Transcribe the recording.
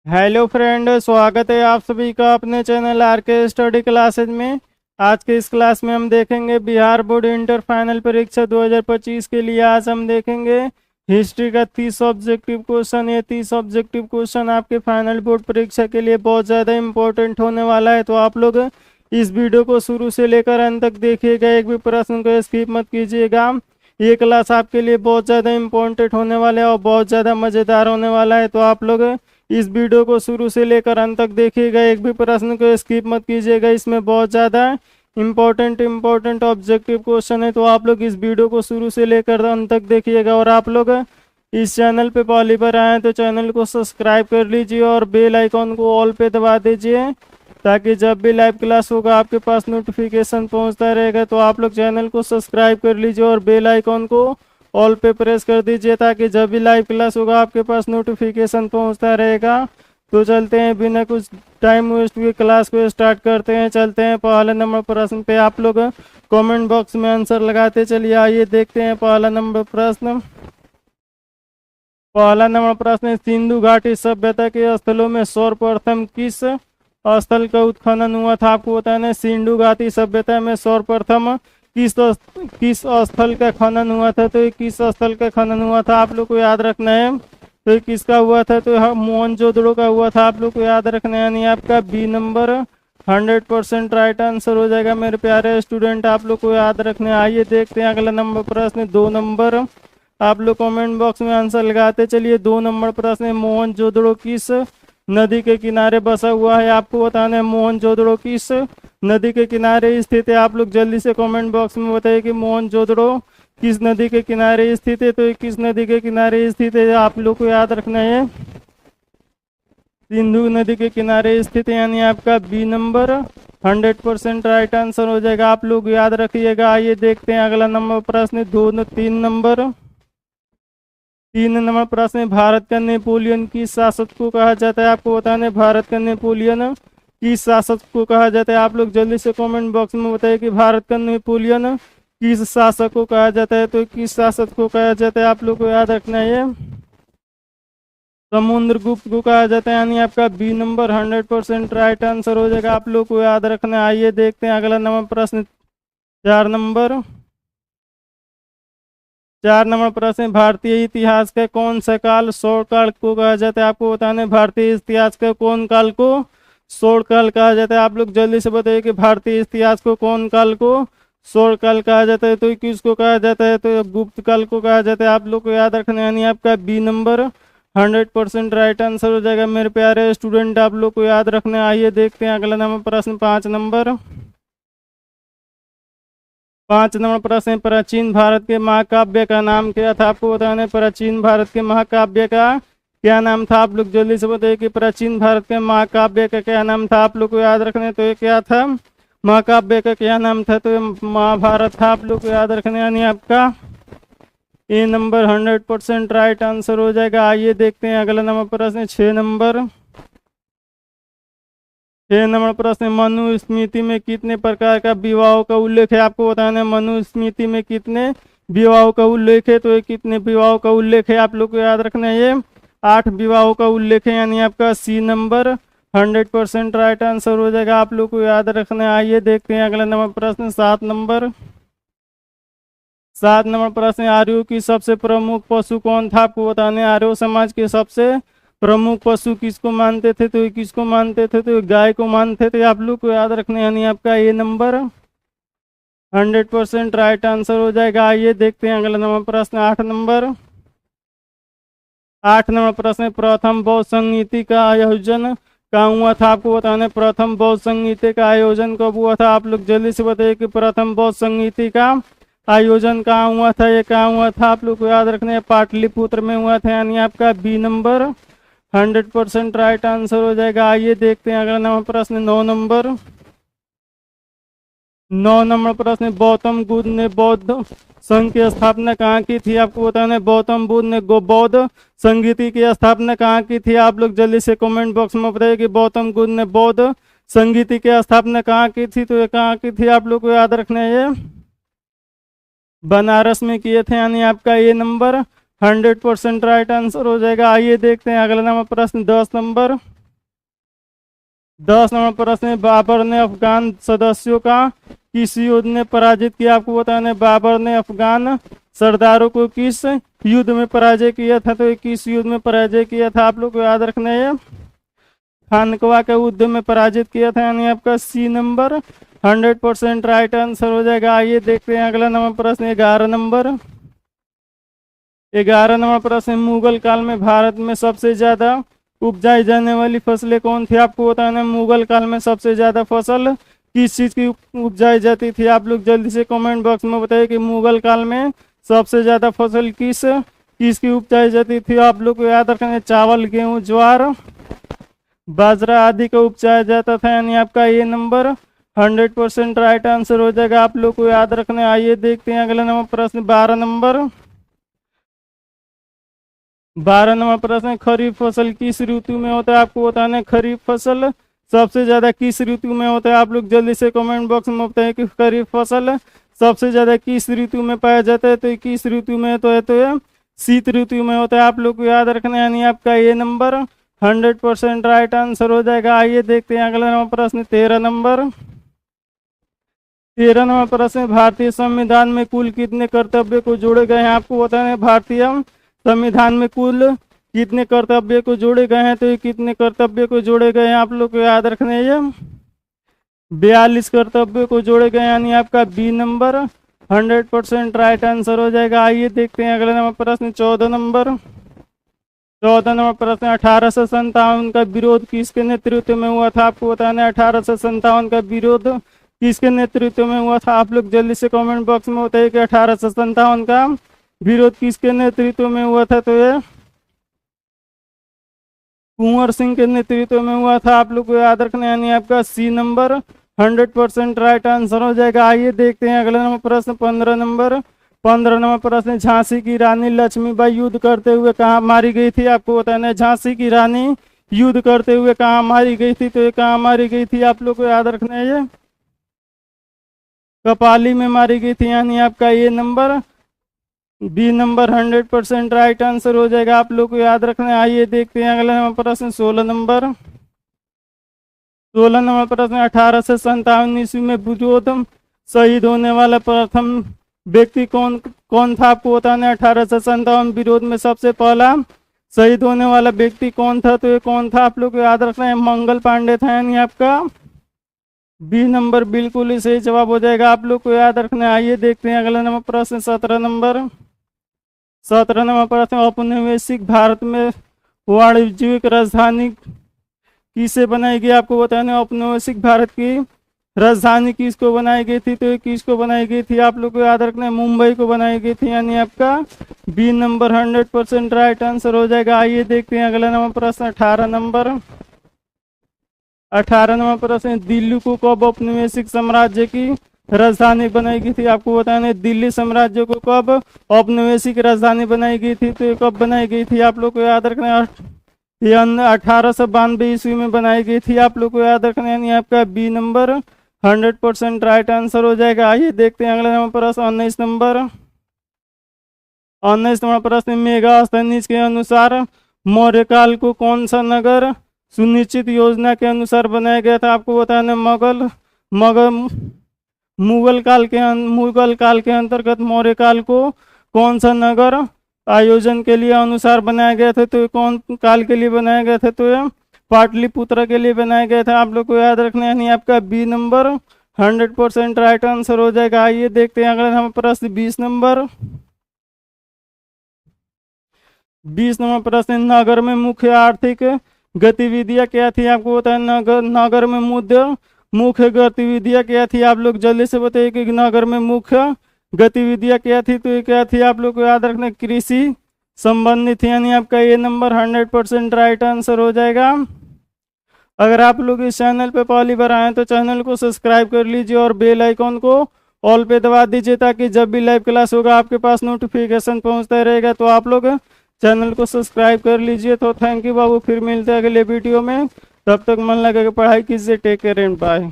Hello friend, स्वागत है आप सभी का अपने चैनल आर के स्टडी क्लासेज में। आज के इस क्लास में हम देखेंगे बिहार बोर्ड इंटर फाइनल परीक्षा 2025 के लिए। आज हम देखेंगे हिस्ट्री का 30 ऑब्जेक्टिव क्वेश्चन। ये 30 ऑब्जेक्टिव क्वेश्चन आपके फाइनल बोर्ड परीक्षा के लिए बहुत ज़्यादा इंपॉर्टेंट होने वाला है, तो आप लोग इस वीडियो को शुरू से लेकर अंत तक देखिएगा, एक भी प्रश्न को स्किप मत कीजिएगा। ये क्लास आपके लिए बहुत ज़्यादा इंपॉर्टेंट होने वाला है और बहुत ज़्यादा मज़ेदार होने वाला है, तो आप लोग इस वीडियो को शुरू से लेकर अंत तक देखिएगा, एक भी प्रश्न को स्किप मत कीजिएगा। इसमें बहुत ज़्यादा इंपॉर्टेंट ऑब्जेक्टिव क्वेश्चन है, तो आप लोग इस वीडियो को शुरू से लेकर अंत तक देखिएगा। और आप लोग इस चैनल पे पहली बार आए हैं तो चैनल को सब्सक्राइब कर लीजिए और बेल आइकॉन को ऑल पे दबा दीजिए, ताकि जब भी लाइव क्लास होगा आपके पास नोटिफिकेशन पहुंचता रहेगा। तो आप लोग चैनल को सब्सक्राइब कर लीजिए और बेल आइकॉन को ऑल पे प्रेस कर दीजिए, ताकि जब भी लाइव क्लास होगा आपके पास नोटिफिकेशन पहुंचता रहेगा। तो चलते हैं, बिना कुछ टाइम वेस्ट हुए क्लास को स्टार्ट करते हैं। चलते हैं पहले नंबर प्रश्न पे। आप लोग कमेंट बॉक्स में आंसर लगाते चलिए। आइए देखते हैं पहला नंबर प्रश्न। पहला नंबर प्रश्न है, सिंधु घाटी सभ्यता के स्थलों में सर्वप्रथम किस स्थल का उत्खनन हुआ था? आपको बताना है सिंधु घाटी सभ्यता में सर्वप्रथम किस स्थल का खनन हुआ था। तो ये किस स्थल का खनन हुआ था आप लोग को याद रखना है। तो ये किसका हुआ था? तो मोहनजोदड़ो का हुआ था, आप लोग को याद रखना है। यानी आपका बी नंबर 100% राइट आंसर हो जाएगा मेरे प्यारे स्टूडेंट, आप लोग को याद रखना है। आइए देखते हैं अगला नंबर प्रश्न 2 नंबर। आप लोग कमेंट बॉक्स में आंसर लगाते चलिए। 2 नंबर प्रश्न है, मोहनजोदड़ो किस नदी के किनारे बसा हुआ है? आपको बताना है मोहनजोदड़ो किस नदी के किनारे स्थित है। आप लोग जल्दी से कमेंट बॉक्स में बताइए कि मोहनजोदड़ो किस नदी के किनारे स्थित है। तो ये किस नदी के किनारे स्थित है आप लोग को याद रखना है, सिंधु नदी के किनारे स्थित है। यानी आपका बी नंबर 100% राइट आंसर हो जाएगा, आप लोग याद रखिएगा। आइए देखते हैं अगला नंबर प्रश्न 3 नंबर प्रश्न है, भारत का नेपोलियन किस शासक को कहा जाता है? आपको बताना है भारत का नेपोलियन किस शासक को कहा जाता है। आप लोग जल्दी से कमेंट बॉक्स में बताइए कि भारत का नेपोलियन किस शासक को कहा जाता है। तो किस शासक को कहा जाता है आप लोग को याद रखना है, समुद्रगुप्त को कहा जाता है। यानी आपका बी नंबर 100% राइट आंसर हो जाएगा, आप लोग को याद रखना है। आइए देखते हैं अगला नंबर प्रश्न 4 नंबर। 4 नंबर प्रश्न, भारतीय इतिहास का कौन सा काल शोरकाल को कहा जाता है? आपको बताना है भारतीय इतिहास का कौन काल को शोरकाल कहा जाता है। आप लोग जल्दी से बताइए कि भारतीय इतिहास को कौन काल को शोरकाल कहा जाता है। तो किसको कहा जाता है? तो गुप्त काल को कहा जाता है, आप लोग को याद रखना है। यानी आपका बी नंबर 100% राइट आंसर हो जाएगा मेरे प्यारे स्टूडेंट, आप लोग को याद रखना है। आइए देखते हैं अगला नंबर प्रश्न 5 नंबर। 5 नंबर प्रश्न है, प्राचीन भारत के महाकाव्य का नाम क्या था? आपको बताना है प्राचीन भारत के महाकाव्य का क्या नाम था। आप लोग जल्दी से बताइए कि प्राचीन भारत के महाकाव्य का क्या नाम था, आप लोग को याद रखना है। तो ये क्या था, महाकाव्य का क्या नाम था? तो ये महाभारत था, आप लोग को याद रखना है। यानी आपका ए नंबर 100% राइट आंसर हो जाएगा। आइए देखते हैं अगला नंबर प्रश्न 6 नंबर। 6 नंबर प्रश्न, मनुस्मृति में कितने प्रकार का विवाहों का उल्लेख है? आपको बताना है मनुस्मृति में कितने विवाहों का उल्लेख है। तो ये कितने विवाहों का उल्लेख है आप लोग को याद रखना है, ये 8 विवाहों का उल्लेख है। यानी आपका सी नंबर 100% राइट आंसर हो जाएगा, आप लोग को याद रखना है। आइए देखते हैं अगला नंबर प्रश्न 7 नंबर। 7 नंबर प्रश्न, आर्यों की सबसे प्रमुख पशु कौन था? आपको बताने आर्य समाज के सबसे प्रमुख पशु किसको मानते थे? तो ये किसको मानते थे? तो गाय को मानते थे, आप लोग को याद रखना है। यानी आपका ए नंबर 100% राइट आंसर हो जाएगा। आइए देखते हैं अगला नंबर प्रश्न 8 नंबर। 8 नंबर प्रश्न, प्रथम बौद्ध संगीति का आयोजन कहाँ हुआ था? आपको बताना है प्रथम बौद्ध संगीति का आयोजन कब हुआ था। आप लोग जल्दी से बताइए कि प्रथम बौद्ध संगीति का आयोजन कहाँ हुआ था, ये कहाँ हुआ था, आप लोग को याद रखना है पाटलिपुत्र में हुआ था। यानी आपका बी नंबर 100% राइट आंसर हो जाएगा। आइए देखते हैं अगला नंबर प्रश्न 9 नंबर। 9 नंबर प्रश्न, गौतम बुद्ध ने बौद्ध संघ की स्थापना कहाँ की थी? आपको बताना है गौतम बुद्ध ने बौद्ध संगीति की स्थापना कहाँ की थी। आप लोग जल्दी से कमेंट बॉक्स में बताइए कि गौतम बुद्ध ने बौद्ध संगीति की स्थापना कहाँ की थी। तो ये कहाँ की थी, आप लोग को याद रखना है, ये बनारस में किए थे। यानी आपका ये नंबर 100% राइट आंसर हो जाएगा। आइए देखते हैं अगला नंबर प्रश्न 10 नंबर। 10 नंबर प्रश्न है, बाबर ने अफगान सदस्यों का किस युद्ध में पराजित किया? आपको बताना है बाबर ने अफगान सरदारों को किस युद्ध में पराजय किया था। तो ये किस युद्ध में पराजय किया था आप लोग को याद रखना है, खानकवा के युद्ध में पराजित किया था, यानी आपका सी नंबर 100% राइट आंसर हो जाएगा। आइए देखते हैं अगला नंबर प्रश्न 11 नंबर। 11 नंबर प्रश्न, मुगल काल में भारत में सबसे ज्यादा उपजाई जाने वाली फसलें कौन थी? आपको बताना है मुगल काल में सबसे ज्यादा फसल किस चीज की उपजाई जाती थी? आप लोग जल्दी से कमेंट बॉक्स में बताइए कि मुगल काल में सबसे ज्यादा फसल किसकी उपजाई जाती थी। आप लोग को याद रखना है चावल, गेहूं, ज्वार, बाजरा आदि का उपजाया जाता था, यानी आपका ये नंबर 100% राइट आंसर हो जाएगा। आप लोग को याद रखना है। आइए देखते हैं अगला नंबर प्रश्न 12 नंबर। 12 नंबर प्रश्न, खरीफ फसल किस ऋतु में होता है? आपको बताना है खरीफ फसल सबसे ज्यादा किस ऋतु में होता है। आप लोग जल्दी से कमेंट बॉक्स में बताएं कि खरीफ फसल सबसे ज्यादा किस ऋतु में पाया जाता है। तो किस ऋतु में तो ये शीत ऋतु में होता है। आप लोग को याद रखना है, यानी आपका ये नंबर 100% राइट आंसर हो जाएगा। आइए देखते हैं अगला नंबर प्रश्न 13 नंबर। 13 नंबर प्रश्न, भारतीय संविधान में कुल कितने कर्तव्य को जोड़े गए हैं? आपको बताना है भारतीय संविधान में कुल कितने कर्तव्य को जोड़े गए हैं। तो ये कितने कर्तव्य को जोड़े गए हैं आप लोग को याद रखना है, 42 कर्तव्य को जोड़े गए, यानी आपका बी नंबर 100% राइट आंसर हो जाएगा। आइए देखते हैं अगला नंबर प्रश्न 14 नंबर। 14 नंबर प्रश्न, 1857 का विरोध किसके नेतृत्व में हुआ था? आपको बताना है 1857 का विरोध किसके नेतृत्व में हुआ था। आप लोग जल्दी से कमेंट बॉक्स में बताइए कि 1857 का विरोध किसके नेतृत्व में हुआ था। तो ये कुंवर सिंह के नेतृत्व में हुआ था। आप लोग को याद रखना है, यानी आपका सी नंबर 100% राइट आंसर हो जाएगा। आइए देखते हैं अगला नंबर प्रश्न 15 नंबर। 15 नंबर प्रश्न, झांसी की रानी लक्ष्मीबाई युद्ध करते हुए कहाँ मारी गई थी? आपको बताना है झांसी की रानी युद्ध करते हुए कहाँ मारी गई थी। तो ये कहाँ मारी गई थी आप लोग को याद रखना है, ये कपाली में मारी गई थी, यानी आपका ये number B number 100% right answer हो जाएगा। आप लोग को याद रखना है। आइए देखते हैं अगला नंबर प्रश्न 16 नंबर। 16 नंबर प्रश्न, 1857 ईस्वी में विरोध शहीद होने वाला प्रथम व्यक्ति कौन था? आपको बताना है 1857 विरोध में सबसे पहला शहीद होने वाला व्यक्ति कौन था। तो ये कौन था आप लोग को याद रखना है, मंगल पांडे था, यानी आपका बी नंबर बिल्कुल ही सही जवाब हो जाएगा। आप लोग को याद रखना है। आइए देखते हैं अगला नंबर प्रश्न 17 नंबर। 17 नंबर प्रश्न, औपनिवेशिक भारत में वाणिज्यिक राजधानी किसे बनाई गई? आपको बताना है औपनिवेशिक भारत की राजधानी किसको बनाई गई थी। तो ये किसको बनाई गई थी आप लोग को याद रखना है, मुंबई को बनाई गई थी, यानी आपका बी नंबर 100% राइट आंसर हो जाएगा। आइए देखते हैं अगला नंबर प्रश्न 18 नंबर। 18 नंबर प्रश्न, दिल्ली को कब औपनिवेशिक साम्राज्य की राजधानी बनाई गई थी? आपको बताना है दिल्ली साम्राज्य को कब औपनिवेशिक राजधानी बनाई गई थी। तो ये कब बनाई गई थी आप लोग को याद रखना है, ये 1892 ईस्वी में बनाई गई थी। आप लोग को याद रखना है, यानी आपका बी नंबर 100% राइट आंसर हो जाएगा। आइए देखते हैं अगला नंबर प्रश्न 19 नंबर। 19 नंबर प्रश्न, मेगास्थनीज के अनुसार मौर्यकाल को कौन सा नगर सुनिश्चित योजना के अनुसार बनाया गया था? आपको बताना मुगल काल के अंतर्गत मौर्य काल को कौन सा नगर आयोजन के लिए अनुसार बनाया गया था। तो कौन काल के लिए बनाया गया था? तो ये पाटलिपुत्र के लिए बनाया गया था। आप लोग को याद रखना है, यानी आपका बी नंबर 100% राइट आंसर हो जाएगा। आइए देखते हैं अगला नंबर प्रश्न 20 नंबर। 20 नंबर प्रश्न, नगर में मुख्य आर्थिक गतिविधियां क्या थी? आपको बताया नगर में मुख्य गतिविधियां क्या थी? आप लोग जल्दी से बताइए कि नगर में मुख्य गतिविधियां क्या थी। तो ये क्या थी आप लोग को याद रखना, कृषि संबंधित, यानी आपका ये नंबर 100% राइट आंसर हो जाएगा। अगर आप लोग इस चैनल पे पहली बार आए तो चैनल को सब्सक्राइब कर लीजिए और बेल आइकॉन को ऑल पे दबा दीजिए, ताकि जब भी लाइव क्लास होगा आपके पास नोटिफिकेशन पहुंचता रहेगा। तो आप लोग चैनल को सब्सक्राइब कर लीजिए। तो थैंक यू बाबू, फिर मिलते हैं अगले वीडियो में। तब तक मन लगा के पढ़ाई कीजिए। Take care and bye.